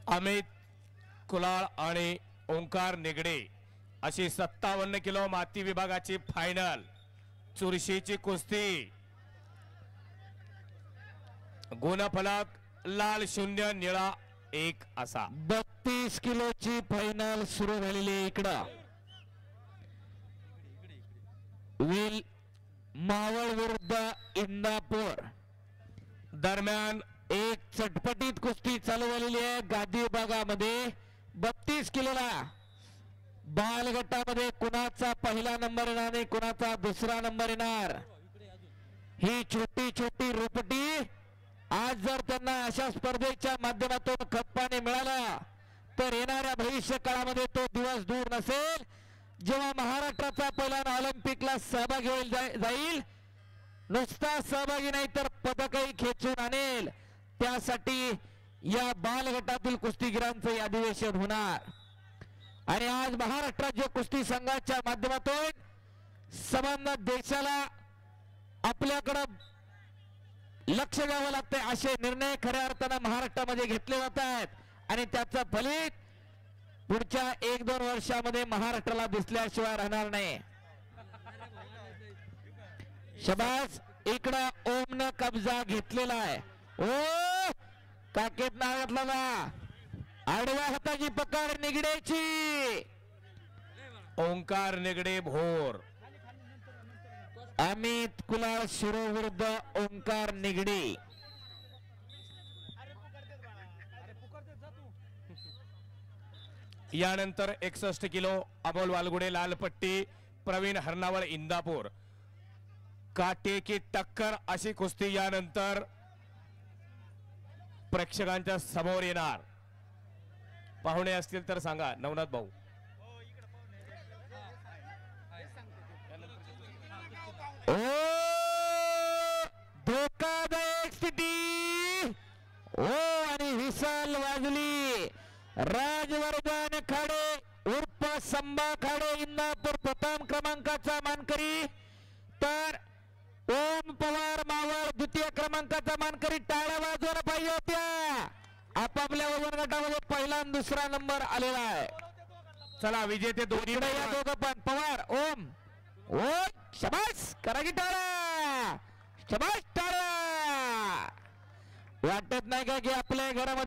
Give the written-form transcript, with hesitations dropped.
अमित कुलाळ आणि ओंकार निगडे अशी 57 किलो माती विभागाची फायनल चुरशीची कुस्ती। गुणफलक लाल 0 निळा 1 असा 32 किलोची फायनल सुरू झालेली आहे। इकडं विल मावळ विरुद्ध इंदापूर दरम्यान एक चटपटीत कुस्ती चालू झालेली आहे। गादी विभागामध्ये 32 किलोला बाल गटामध्ये कुणाचा पहिला नंबर येणार आणि कुणाचा दुसरा नंबर येणार, ही छोटी छोटी रुपटी आज जर त्यांना अशा स्पर्धेच्या माध्यमातून खप्पाने मिळाला तर येणाऱ्या भविष्य काळामध्ये तो दिवस दूर नसेल जेव्हा महाराष्ट्राचा पहिला ऑलिम्पिकला सहभागी होईल जाईल। नुसता सहभागी नाही तर पदकही खेचून आणेल। त्यासाठी या बाल गटातील कुस्तीगिरांचे अधिवेशन होणार आणि आज महाराष्ट्र राज्य कुस्ती संघाच्या माध्यमातून संबंध देशाला आपल्याकडे लक्ष द्यावं लागते असे निर्णय खऱ्या अर्थाने महाराष्ट्रामध्ये घेतले जात आहेत आणि त्याचं फलित पुढच्या 1-2 वर्षामध्ये महाराष्ट्राला दिसल्याशिवाय राहणार नाही। शबास इकडं ओमनं कब्जा घेतलेला आहे। ओ काकेत नाव घातला, आडव्या हाताची पकड निगडेची। ओंकार निगडे भोर अमित कुलाळ शिरो विरुद्ध ओंकार निगडे। यानंतर 61 किलो अमोल वालगुडे लाल पट्टी प्रवीण हरनावळ इंदापूर काटे की टक्कर अशी कुस्ती यानंतर प्रेक्षकांच्या समोर येणार। पाहुणे असतील तर सांगा नवनाथ भाऊ। ओ धोकादायक स्थिती ओ आणि विसल वाजली। राजवर्धन खाडे उर्फ संभा खाडे इंदापूर प्रथम क्रमांकाचा मानकरी तर ओम पवार मावळ द्वितीय क्रमांकाचा मानकरी। टाळ्या वाजवायला पाहिजे होत्या। आपापल्या वजन गटामध्ये पहिला आणि दुसरा नंबर आलेला आहे। चला विजेते दोन्ही या दोघं पण पवार ओम ओ शबाश करा की टाळ्या, शबाश टाळ्या। वाटत नाही का की आपल्या घरामध्ये